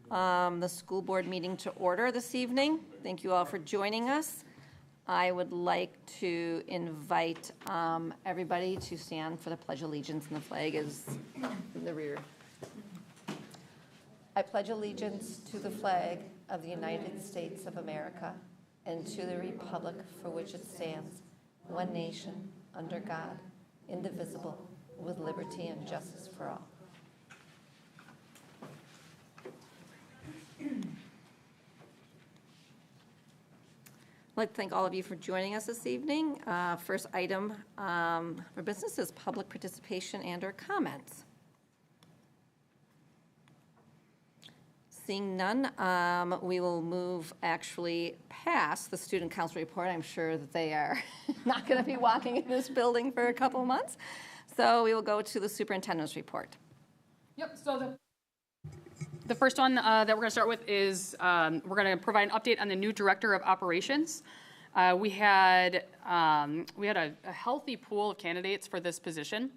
The school board meeting to order this evening. Thank you all for joining us. I would like to invite everybody to stand for the Pledge of Allegiance, and the flag is in the rear. I pledge allegiance to the flag of the United States of America and to the republic for which it stands, one nation, under God, indivisible, with liberty and justice for all. I'd like to thank all of you for joining us this evening. First item for business is public participation and/or comments. Seeing none, we will move actually past the student council report. I'm sure that they are not going to be walking in this building for a couple of months. So we will go to the superintendent's report. Yep, so the first one that we're going to start with is we're going to provide an update on the new director of operations. We had a healthy pool of candidates for this position,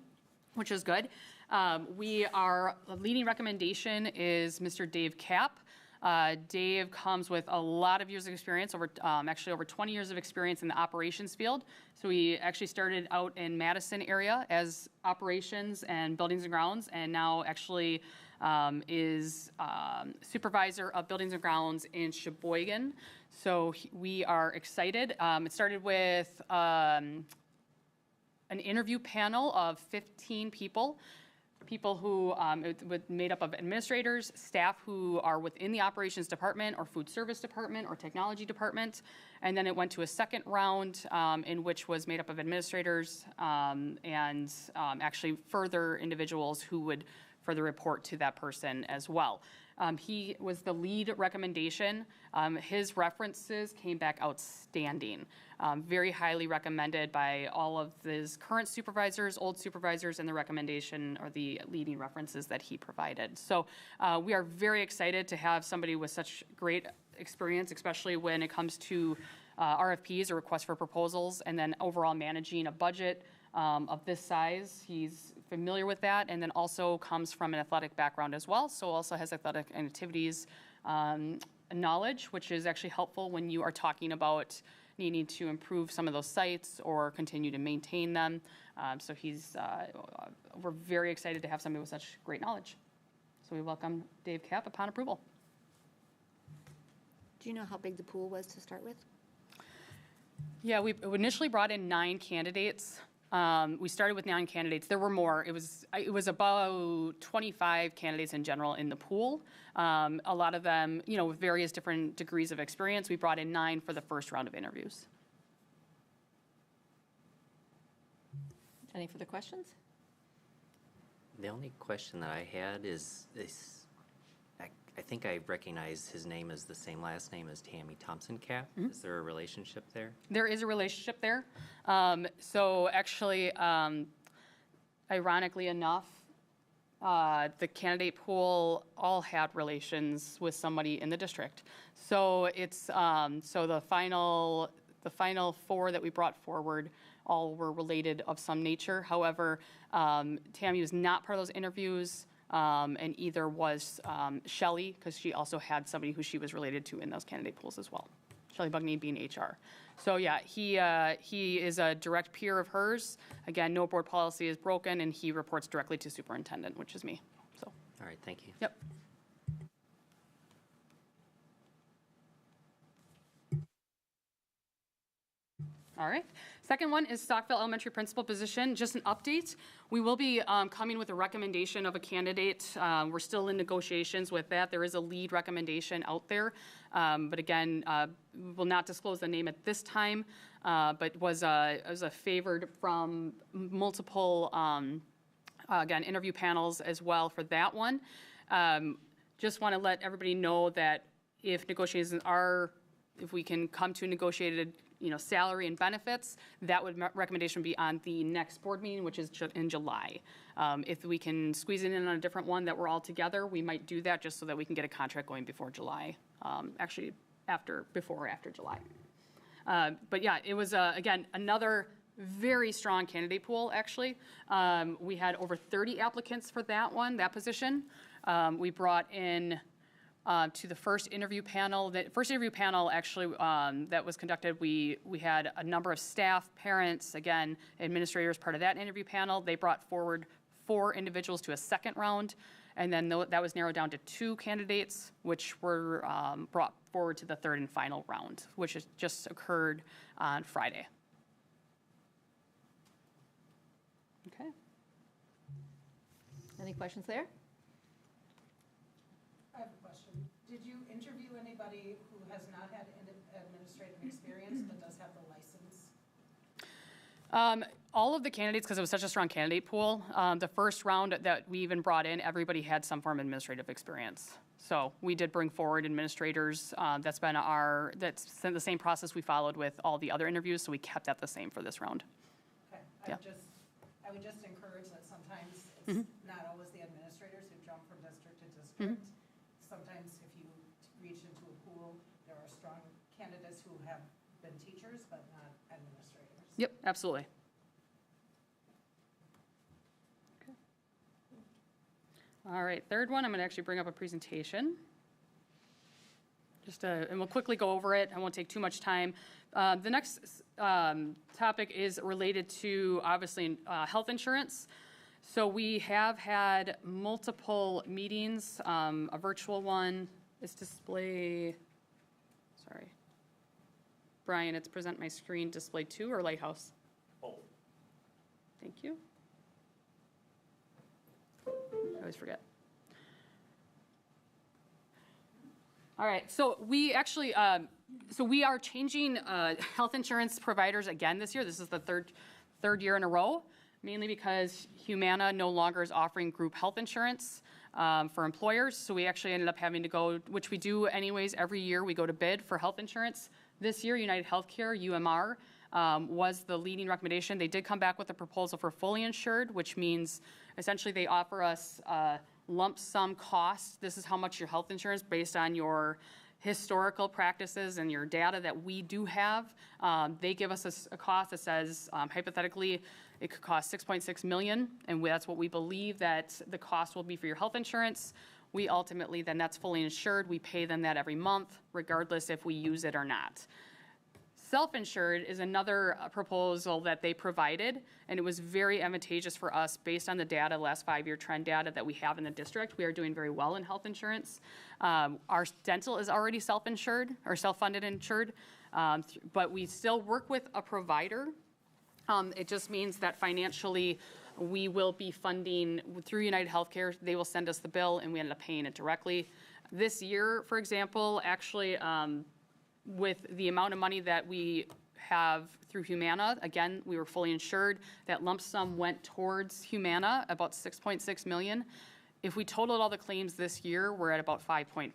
which is good. Our leading recommendation is Mr. Dave Kapp. Dave comes with a lot of years of experience, actually over 20 years of experience in the operations field. So he actually started out in Madison area as operations and buildings and grounds, and now actually is supervisor of buildings and grounds in Sheboygan. So we are excited. It started with an interview panel of 15 people who made up of administrators, staff who are within the operations department or food service department or technology department. And then it went to a second round in which was made up of administrators and actually further individuals who would further report to that person as well. He was the lead recommendation. His references came back outstanding. Very highly recommended by all of his current supervisors, old supervisors, and the recommendation or the leading references that he provided. So we are very excited to have somebody with such great experience, especially when it comes to RFPs or requests for proposals, and then overall managing a budget of this size. He's familiar with that, and then also comes from an athletic background as well, so also has athletic activities knowledge, which is actually helpful when you are talking about needing to improve some of those sites or continue to maintain them. So we're very excited to have somebody with such great knowledge. So we welcome Dave Kapp upon approval. Do you know how big the pool was to start with? Yeah, we initially brought in 9 candidates. We started with 9 candidates. There were more. It was about 25 candidates in general in the pool. A lot of them, with various different degrees of experience. We brought in 9 for the first round of interviews. Any further questions? The only question that I had is I think I recognize his name as the same last name as Tammy Thompson-Kapp. Mm-hmm. Is there a relationship there? There is a relationship there. So actually, ironically enough, the candidate pool all had relations with somebody in the district. So it's the final 4 that we brought forward all were related of some nature. However, Tammy was not part of those interviews. And either was Shelley, because she also had somebody who she was related to in those candidate pools as well. Shelley Bugney being HR. So yeah, he is a direct peer of hers. Again, no board policy is broken, and he reports directly to superintendent, which is me. So. All right, thank you. Yep. All right. Second one is Saukville Elementary Principal position. Just an update. We will be coming with a recommendation of a candidate. We're still in negotiations with that. There is a lead recommendation out there. But again, we will not disclose the name at this time, but was a favored from multiple, again, interview panels as well for that one. Just want to let everybody know that if negotiations if we can come to a negotiated salary and benefits, that recommendation would be on the next board meeting, which is in July. If we can squeeze it in on a different one that we're all together, we might do that just so that we can get a contract going before July. Actually, before or after July. But yeah, it was, again, another very strong candidate pool, actually. We had over 30 applicants for that position. We brought in to the first interview panel. The first interview panel actually that was conducted, we had a number of staff, parents, again, administrators part of that interview panel. They brought forward 4 individuals to a second round, and then that was narrowed down to 2 candidates, which were brought forward to the third and final round, which has just occurred on Friday. Okay. Any questions there? I have a question. Did you interview anybody who has not had administrative experience but does have the license? All of the candidates, because it was such a strong candidate pool, the first round that we even brought in, everybody had some form of administrative experience. So we did bring forward administrators. That's been the same process we followed with all the other interviews, so we kept that the same for this round. Okay. Yeah. I would just encourage that sometimes it's not always the administrators who jump from district to district. Sometimes if you reach into a pool, there are strong candidates who have been teachers but not administrators. Yep, absolutely. Okay. All right, third one, I'm going to actually bring up a presentation. And we'll quickly go over it. I won't take too much time. The next topic is related to, obviously, health insurance. So we have had multiple meetings. A virtual one is sorry. Brian, it's present my screen, display 2 or Lighthouse? Both. Thank you. I always forget. All right, so we actually, we are changing health insurance providers again this year. This is the third year in a row, mainly because Humana no longer is offering group health insurance for employers. So we actually ended up having to go, which we do anyways every year, we go to bid for health insurance. This year, United Healthcare, UMR, was the leading recommendation. They did come back with a proposal for fully insured, which means essentially they offer us lump sum cost. This is how much your health insurance, based on your historical practices and your data that we do have. They give us a cost that says, hypothetically, it could cost $6.6 million, and that's what we believe that the cost will be for your health insurance. We ultimately, then that's fully insured. We pay them that every month, regardless if we use it or not. Self-insured is another proposal that they provided, and it was very advantageous for us based on the data, last 5-year trend data that we have in the district. We are doing very well in health insurance. Our dental is already self-insured or self-funded insured, but we still work with a provider. It just means that financially we will be funding through United Healthcare. They will send us the bill, and we end up paying it directly. This year, for example, actually, with the amount of money that we have through Humana, again, we were fully insured. That lump sum went towards Humana, about $6.6 million. If we totaled all the claims this year, we're at about 5.5.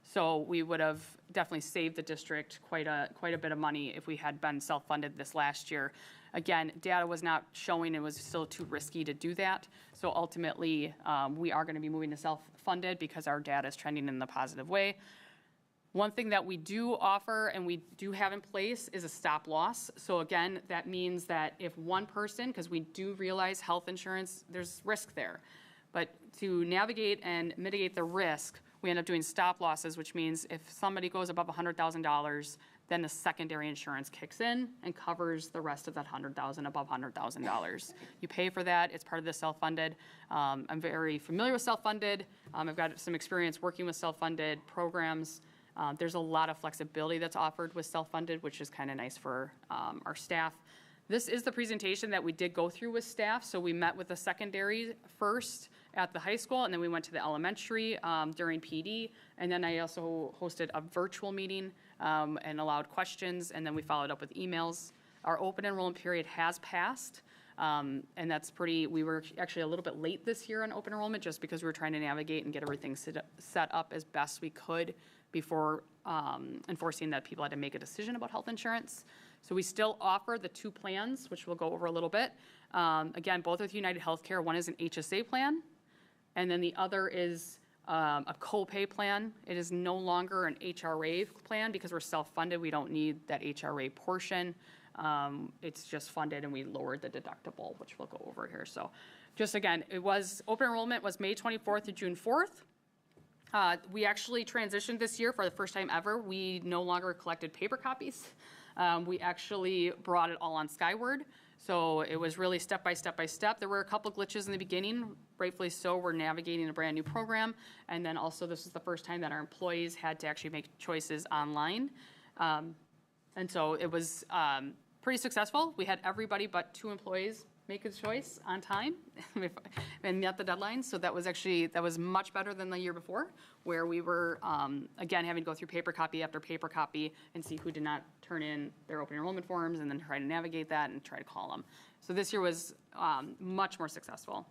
So we would have definitely saved the district quite a bit of money if we had been self-funded this last year. Again, data was not showing it was still too risky to do that. So ultimately, we are going to be moving to self-funded because our data is trending in the positive way. One thing that we do offer and we do have in place is a stop loss. So again, that means that if one person, because we do realize health insurance, there's risk there. But to navigate and mitigate the risk, we end up doing stop losses, which means if somebody goes above $100,000, then the secondary insurance kicks in and covers the rest of that $100,000 above $100,000. You pay for that. It's part of the self-funded. I'm very familiar with self-funded. I've got some experience working with self-funded programs. There's a lot of flexibility that's offered with self-funded, which is kind of nice for our staff. This is the presentation that we did go through with staff. So we met with the secondary first at the high school, and then we went to the elementary during PD. And then I also hosted a virtual meeting and allowed questions, and then we followed up with emails. Our open enrollment period has passed. And that's we were actually a little bit late this year on open enrollment just because we were trying to navigate and get everything set up as best we could before enforcing that people had to make a decision about health insurance. So we still offer the 2 plans, which we'll go over a little bit. Again, both with United Healthcare. One is an HSA plan, and then the other is a co-pay plan. It is no longer an HRA plan because we're self-funded. We don't need that HRA portion. It's just funded, and we lowered the deductible, which we'll go over here. So just again, open enrollment was May 24th to June 4th. We actually transitioned this year for the first time ever. We no longer collected paper copies. We actually brought it all on Skyward. So it was really step by step by step. There were a couple glitches in the beginning, rightfully so. We're navigating a brand new program. And then also this is the first time that our employees had to actually make choices online. And so it was pretty successful. We had everybody but 2 employees make a choice on time and met the deadline. So that was much better than the year before, where we were, again, having to go through paper copy after paper copy and see who did not turn in their open enrollment forms and then try to navigate that and try to call them. So this year was much more successful.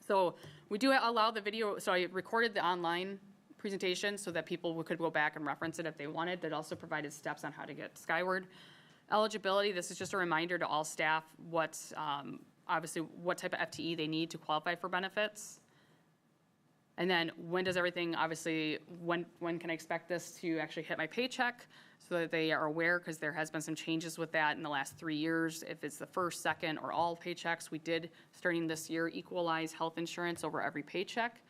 So we do allow the video, so I recorded the online presentation so that people could go back and reference it if they wanted. That also provided steps on how to get Skyward. Eligibility, this is just a reminder to all staff obviously what type of FTE they need to qualify for benefits. And then when does everything, obviously, when can I expect this to actually hit my paycheck so that they are aware, because there has been some changes with that in the last 3 years. If it's the first, second, or all paychecks, we did, starting this year, equalize health insurance over every paycheck,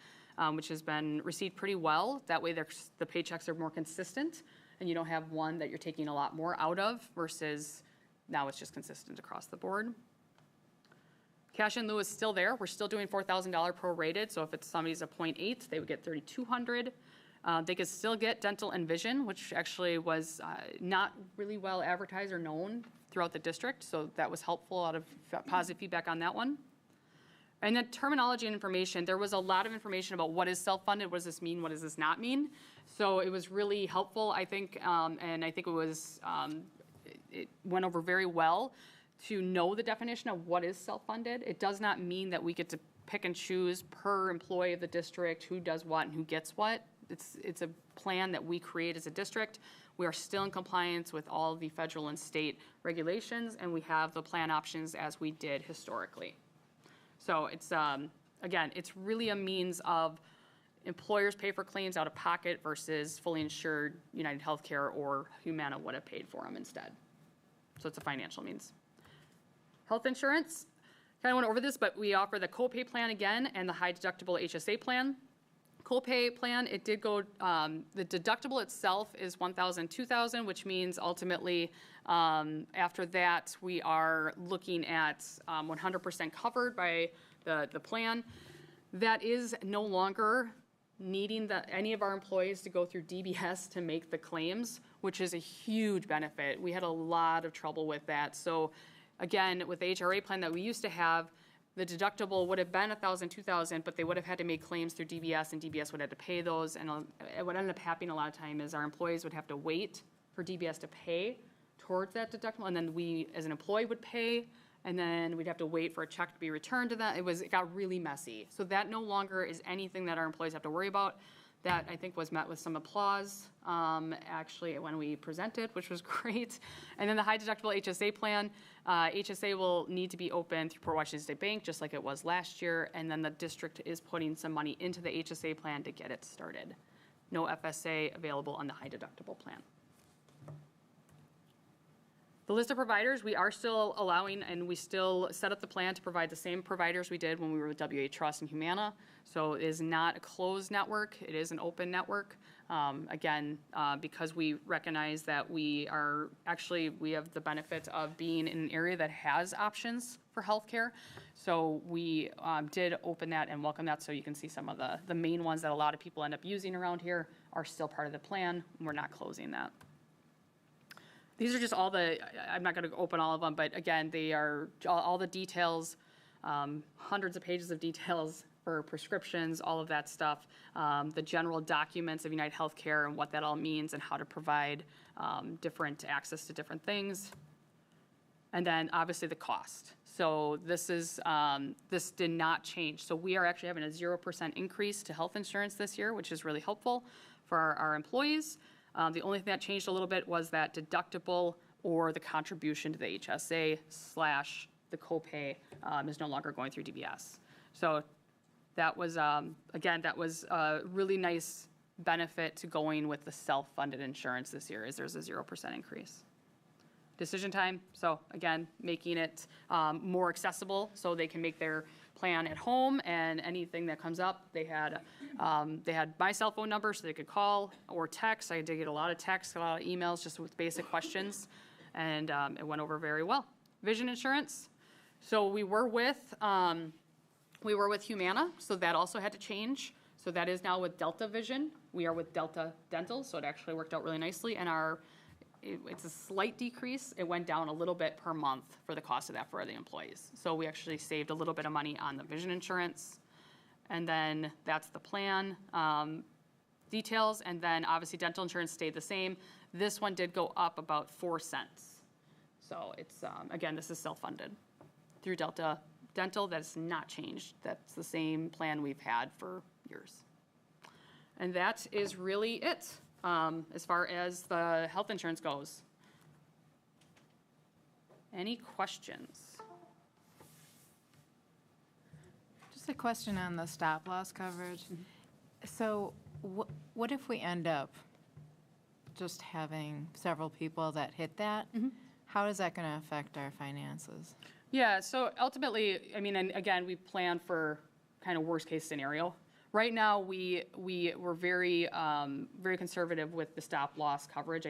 which has been received pretty well. That way the paychecks are more consistent and you don't have one that you're taking a lot more out of versus now it's just consistent across the board. Cash in lieu is still there. We're still doing $4,000 prorated. So if it's somebody's a 0.8, they would get $3,200. They could still get dental and vision, which actually was not really well advertised or known throughout the district. So that was helpful, a lot of positive feedback on that one. And then terminology and information. There was a lot of information about what is self-funded, what does this mean, what does this not mean. So it was really helpful, I think, and I think it went over very well to know the definition of what is self-funded. It does not mean that we get to pick and choose per employee of the district who does what and who gets what. It's a plan that we create as a district. We are still in compliance with all the federal and state regulations, and we have the plan options as we did historically. So it's, again, it's really a means of employers pay for claims out of pocket versus fully insured United Healthcare or Humana would have paid for them instead. So it's a financial means. Health insurance, kind of went over this, but we offer the copay plan again and the high deductible HSA plan. Copay plan, it did go, the deductible itself is $1,000, $2,000, which means ultimately after that we are looking at 100% covered by the plan. That is no longer needing any of our employees to go through DBS to make the claims, which is a huge benefit. We had a lot of trouble with that. So again, with the HRA plan that we used to have, the deductible would have been $1,000, $2,000, but they would have had to make claims through DBS, and DBS would have to pay those. And what ended up happening a lot of time is our employees would have to wait for DBS to pay towards that deductible, and then we, as an employee, would pay, and then we'd have to wait for a check to be returned to that. It got really messy. So that no longer is anything that our employees have to worry about. That, I think, was met with some applause, actually, when we presented, which was great. And then the high deductible HSA plan, HSA will need to be open through Port Washington State Bank, just like it was last year. And then the district is putting some money into the HSA plan to get it started. No FSA available on the high deductible plan. The list of providers, we are still allowing, and we still set up the plan to provide the same providers we did when we were with WA Trust and Humana. So it is not a closed network, it is an open network. Again, because we recognize that we have the benefit of being in an area that has options for healthcare. So we did open that and welcome that, so you can see some of the main ones that a lot of people end up using around here are still part of the plan. We're not closing that. These are just all I'm not going to open all of them, but again, they are all the details, hundreds of pages of details for prescriptions, all of that stuff, the general documents of United Healthcare and what that all means and how to provide different access to different things. And then obviously the cost. So this did not change. So we are actually having a 0% increase to health insurance this year, which is really helpful for our employees. The only thing that changed a little bit was that deductible or the contribution to the HSA / the copay is no longer going through DBS. So that was, again, that was a really nice benefit to going with the self-funded insurance this year, is there's a 0% increase. decision time. So again, making it more accessible so they can make their plan at home, and anything that comes up, they had my cell phone number so they could call or text. I did get a lot of texts, a lot of emails just with basic questions, and it went over very well. Vision insurance. So we were with Humana, so that also had to change. So that is now with Delta Vision. We are with Delta Dental, so it actually worked out really nicely. And it's a slight decrease. It went down a little bit per month for the cost of that for the employees. So we actually saved a little bit of money on the vision insurance. And then that's the plan details. And then obviously dental insurance stayed the same. This one did go up about 4 cents. So it's, again, this is self-funded through Delta Dental. That's not changed. That's the same plan we've had for years. And that is really it as far as the health insurance goes. Any questions? Just a question on the stop loss coverage. So what if we end up just having several people that hit that? How is that going to affect our finances? Yeah, so ultimately, I mean, and again, we plan for kind of worst case scenario. Right now, we're very conservative with the stop loss coverage.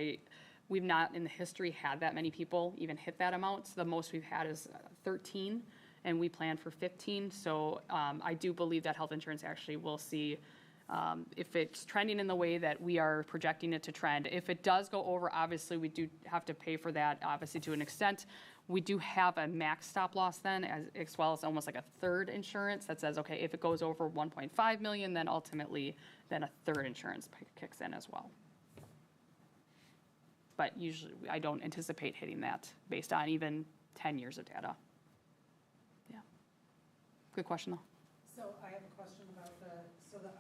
We've not in the history had that many people even hit that amount. So the most we've had is 13, and we plan for 15. So I do believe that health insurance actually will see if it's trending in the way that we are projecting it to trend. If it does go over, obviously we do have to pay for that, obviously to an extent. We do have a max stop loss then, as well as almost like a third insurance that says, okay, if it goes over 1.5 million, then ultimately, then a third insurance kicks in as well. But usually, I don't anticipate hitting that based on even 10 years of data. Yeah. Good question, though. So I have a question about the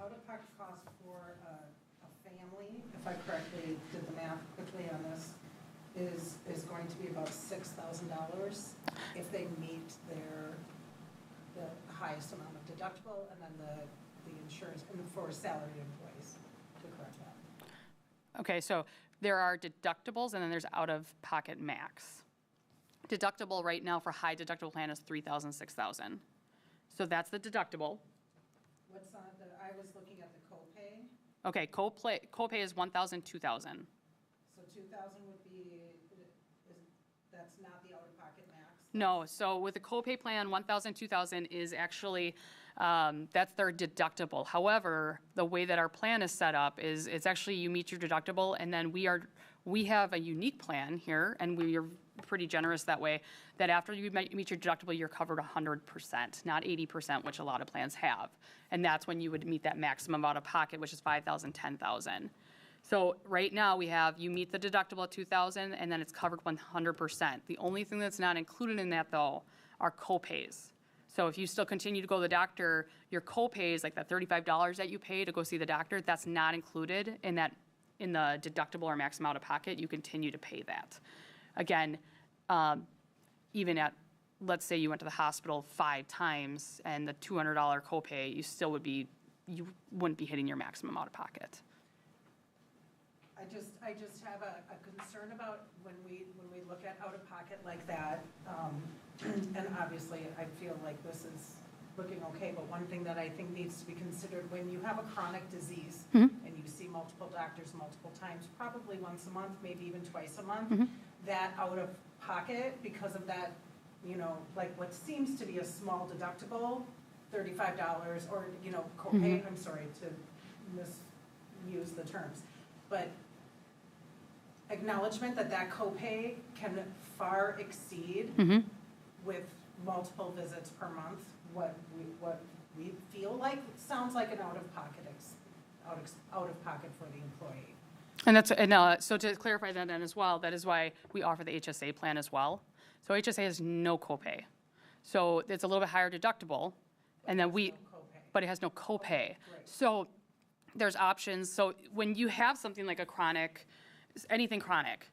out-of-pocket cost for a family, if I correctly did the math quickly on this, is going to be about $6,000 if they meet the highest amount of deductible, and then the insurance, and for salaried employees, to correct that. Okay, so there are deductibles, and then there's out-of-pocket max. Deductible right now for high deductible plan is $3,000, $6,000. So that's the deductible. What's on I was looking at the copay. Okay, copay is $1,000, $2,000. So 2,000 would be, that's not the out-of-pocket max? No, so with the copay plan, $1,000, $2,000 is actually, that's their deductible. However, the way that our plan is set up is it's actually you meet your deductible, and then we have a unique plan here, and we are pretty generous that way, that after you meet your deductible, you're covered 100%, not 80%, which a lot of plans have. And that's when you would meet that maximum out of pocket, which is $5,000, $10,000. So right now we have, you meet the deductible at $2,000, and then it's covered 100%. The only thing that's not included in that, though, are copays. So if you still continue to go to the doctor, your copays, like that $35 that you pay to go see the doctor, that's not included in the deductible or maximum out of pocket. You continue to pay that. Again, even at, let's say you went to the hospital 5 times and the $200 copay, you wouldn't be hitting your maximum out of pocket. I just have a concern about when we look at out-of-pocket like that, and obviously I feel like this is looking okay, but one thing that I think needs to be considered, when you have a chronic disease and you see multiple doctors multiple times, probably once a month, maybe even twice a month, that out-of-pocket, because of that, like what seems to be a small deductible, $35, or, copay, I'm sorry to misuse the terms, but acknowledgement that copay can far exceed with multiple visits per month what we feel like sounds like an out-of-pocket for the employee. And so to clarify that then as well, that is why we offer the HSA plan as well. So HSA has no copay. So it's a little bit higher deductible, and then but it has no copay. Right. So there's options. So when you have something like anything chronic,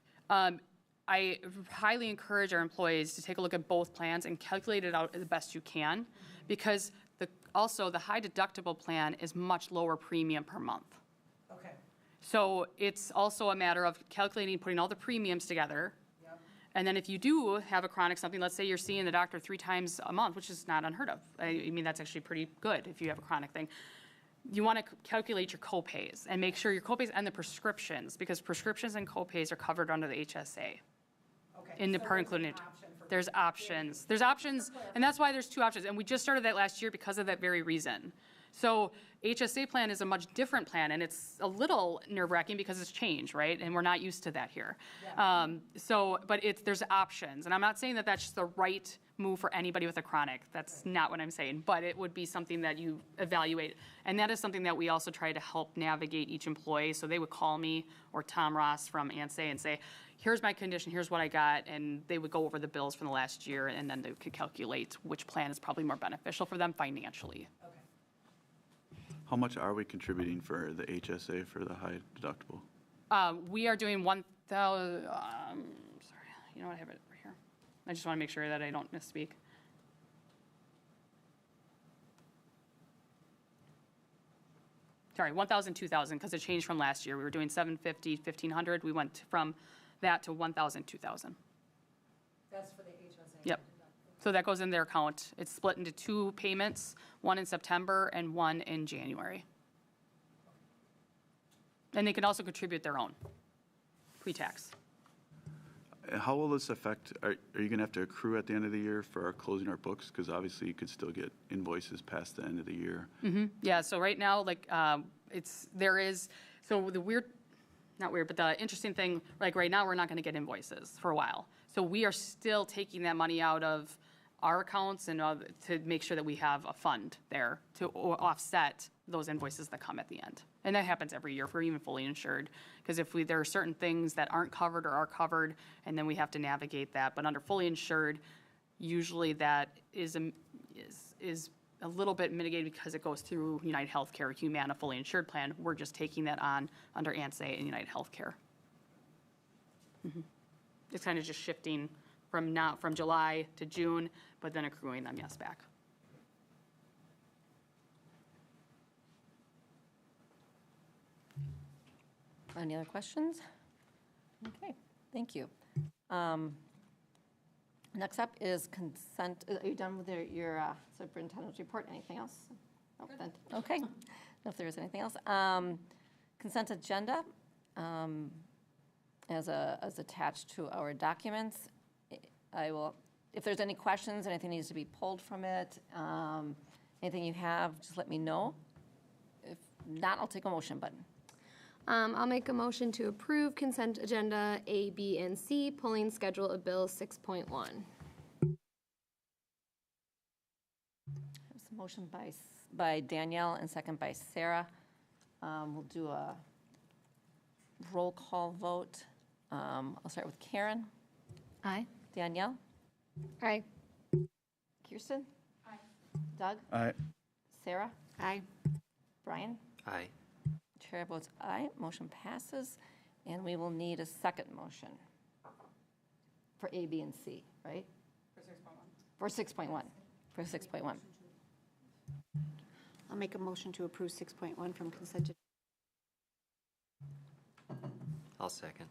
I highly encourage our employees to take a look at both plans and calculate it out the best you can, because also the high deductible plan is much lower premium per month. Okay. So it's also a matter of calculating, putting all the premiums together, Yep. And then if you do have a chronic something, let's say you're seeing the doctor 3 times a month, which is not unheard of. I mean, that's actually pretty good if you have a chronic thing. You want to calculate your copays and make sure your copays and the prescriptions, because prescriptions and copays are covered under the HSA. Okay, In the so per there's an included. option for There's people. options. There's options, and that's why there's 2 options. And we just started that last year because of that very reason. So HSA plan is a much different plan, and it's a little nerve-wracking because it's change, right? And we're not used to that here. But there's options, and I'm not saying that that's just the right move for anybody with a chronic. That's not what I'm saying, but it would be something that you evaluate. And that is something that we also try to help navigate each employee. So they would call me or Tom Ross from ANSA and say, here's my condition, here's what I got, and they would go over the bills from the last year, and then they could calculate which plan is probably more beneficial for them financially. Okay. How much are we contributing for the HSA for the high deductible? We are doing 1,000, sorry, you know what, I have it right here. I just want to make sure that I don't misspeak. Sorry, 1,000, 2,000, because it changed from last year. We were doing 750, 1,500. We went from that to 1,000, 2,000. That's for the HSA. Yep. So that goes in their account. It's split into 2 payments, one in September and one in January. And they can also contribute their own, pre-tax. How will this affect, are you going to have to accrue at the end of the year for our closing our books? Because obviously you could still get invoices past the end of the year. Yeah, so right now, like, so the weird, not weird, but the interesting thing, like right now, we're not going to get invoices for a while. So we are still taking that money out of our accounts and to make sure that we have a fund there to offset those invoices that come at the end. And that happens every year if we're even fully insured. Because there are certain things that aren't covered or are covered, and then we have to navigate that. But under fully insured, usually that is a little bit mitigated because it goes through United Healthcare, Humana fully insured plan. We're just taking that on under ANSA and United Healthcare. It's kind of just shifting from July to June, but then accruing them, yes, back. Any other questions? Okay, thank you. Next up is consent. Are you done with your superintendent's report? Anything else? No, then- Okay, if there is anything else. Consent agenda as attached to our documents. If there's any questions, anything needs to be pulled from it, anything you have, just let me know. If not, I'll take a motion button. I'll make a motion to approve consent agenda A, B, and C, pulling schedule of bills 6.1. There's a motion by Danielle and second by Sarah. We'll do a roll call vote. I'll start with Karen. Aye. Danielle. Aye. Kirsten. Aye. Doug. Aye. Sarah. Aye. Brian. Aye. Chair votes aye. Motion passes. And we will need a second motion for A, B, and C, right? For 6.1. For 6.1. I'll make a motion to approve 6.1 from consent. I'll second.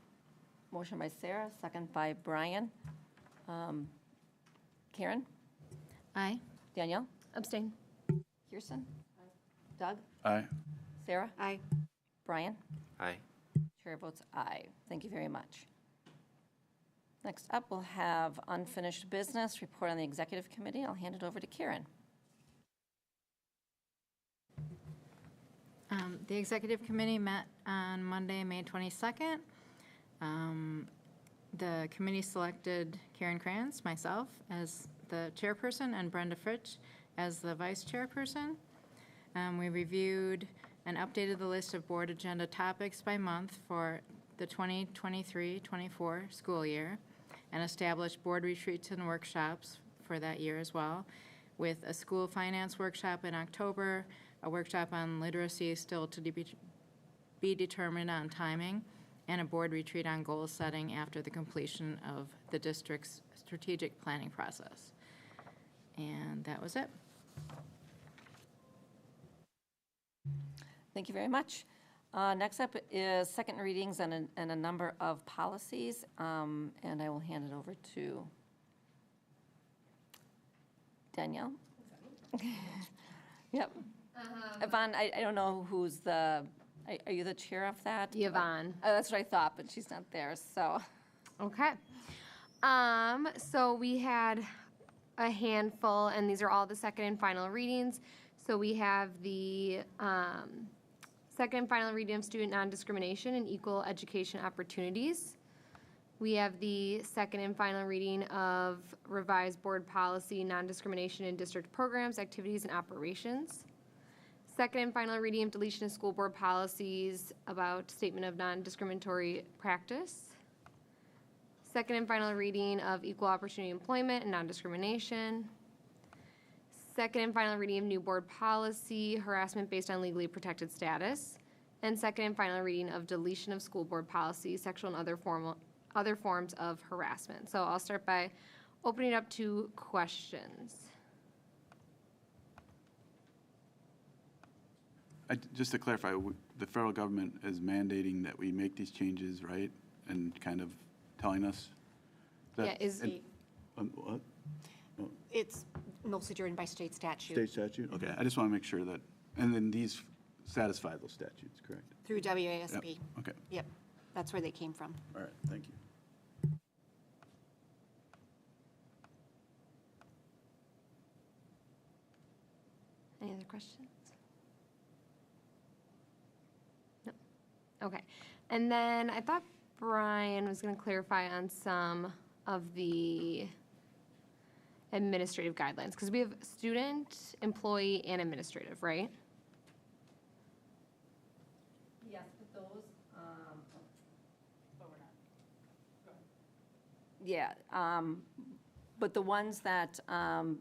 Motion by Sarah, second by Brian. Karen. Aye. Danielle. Abstain. Kirsten. Doug. Aye. Sarah. Aye. Brian. Aye. Chair votes aye. Thank you very much. Next up, we'll have unfinished business, report on the executive committee. I'll hand it over to Karen. The executive committee met on Monday, May 22nd. The committee selected Karen Kranz, myself, as the chairperson, and Brenda Fritsch as the vice chairperson. We reviewed and updated the list of board agenda topics by month for the 2023-24 school year, and established board retreats and workshops for that year as well, with a school finance workshop in October, a workshop on literacy still to be determined on timing, and a board retreat on goal setting after the completion of the district's strategic planning process. And that was it. Thank you very much. Next up is second readings and a number of policies, and I will hand it over to Danielle. Yep. Yvonne, I don't know who's are you the chair of that? Yvonne. Oh, that's what I thought, but she's not there, so. Okay. So we had a handful, and these are all the second and final readings. So we have the second and final reading of student non-discrimination and equal education opportunities. We have the second and final reading of revised board policy, non-discrimination in district programs, activities, and operations. Second and final reading of deletion of school board policies about statement of non-discriminatory practice. Second and final reading of equal opportunity employment and non-discrimination. Second and final reading of new board policy, harassment based on legally protected status. And second and final reading of deletion of school board policy, sexual and other forms of harassment. So I'll start by opening it up to questions. Just to clarify, the federal government is mandating that we make these changes, right? And kind of telling us that. Yeah, is, What? It's mostly driven by state statute. State statute? Okay, I just want to make sure that, and then these satisfy those statutes, correct? Through WASB. Yep, okay, Yep, that's where they came from. all right, thank you. any other questions? No. Okay. And then I thought Brian was going to clarify on some of the administrative guidelines, because we have student, employee, and administrative, right? Yes, but those, yeah, but the ones that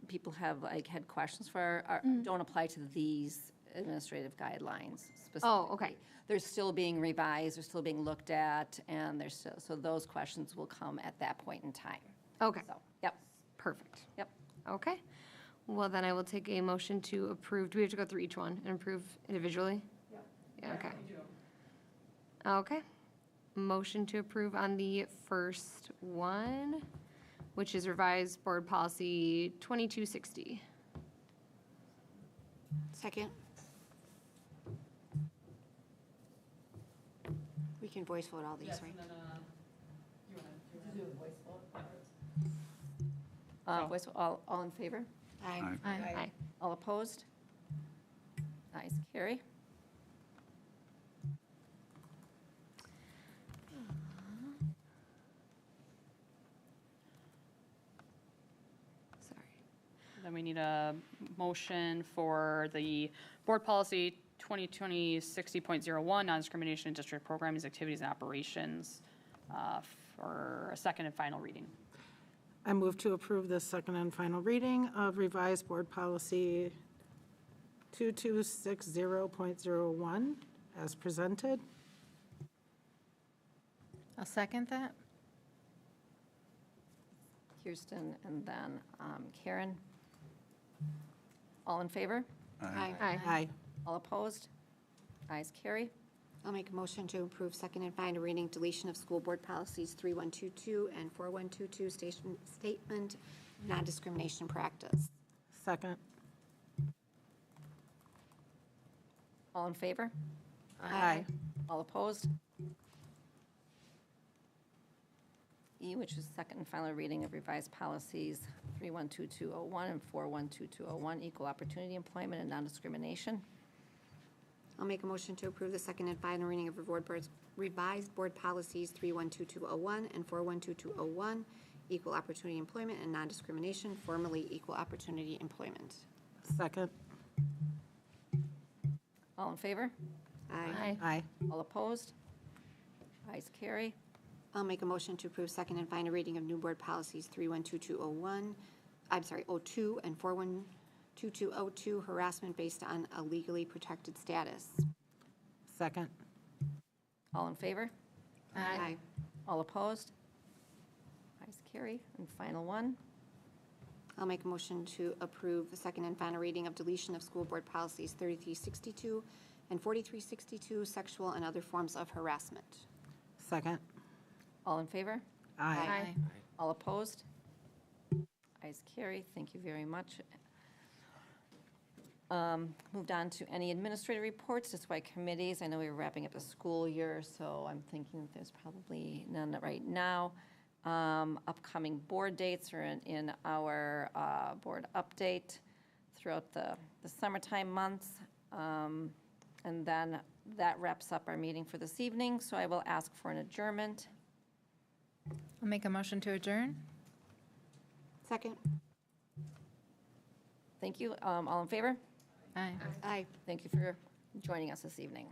people have had questions for don't apply to these administrative guidelines specifically. Oh, okay. They're still being revised, they're still being looked at, and there's still, so those questions will come at that point in time. Okay, So, yep, perfect. yep. Okay. Well, then I will take a motion to approve. Do we have to go through each one and approve individually? Yeah, okay. Okay. Motion to approve on the first one, which is revised board policy 2260. Second. We can voice vote all these, right? Voice, all in favor? Aye. Aye. All opposed? Ayes, carry. Sorry. Then we need a motion for the board policy 2020-60.01, non-discrimination in district programs, activities, and operations for a second and final reading. I move to approve the second and final reading of revised board policy 2260.01 as presented. I'll second that. Kirsten and then Karen. All in favor? Aye. Aye. All opposed? Ayes, carry. I'll make a motion to approve second and final reading deletion of school board policies 3122 and 4122 statement of non-discrimination practice. Second. All in favor? Aye. All opposed? E, which is second and final reading of revised policies 312201 and 412201, equal opportunity employment and non-discrimination. I'll make a motion to approve the second and final reading of revised board policies 312201 and 412201, equal opportunity employment and non-discrimination, formerly equal opportunity employment. Second. All in favor? Aye. Aye. All opposed? Ayes, carry. I'll make a motion to approve second and final reading of new board policies 312201, 02 and 412202, harassment based on a legally protected status. Second. All in favor? Aye. All opposed? Ayes, carry. And final one. I'll make a motion to approve the second and final reading of deletion of school board policies 3362 and 4362, sexual and other forms of harassment. Second. All in favor? Aye. All opposed? Ayes carry. Thank you very much. Moved on to any administrative reports, just by committees. I know we're wrapping up the school year, so I'm thinking that there's probably none right now. Upcoming board dates are in our board update throughout the summertime months. And then that wraps up our meeting for this evening, so I will ask for an adjournment. I'll make a motion to adjourn. Second. Thank you. All in favor? Aye. Aye. Thank you for joining us this evening.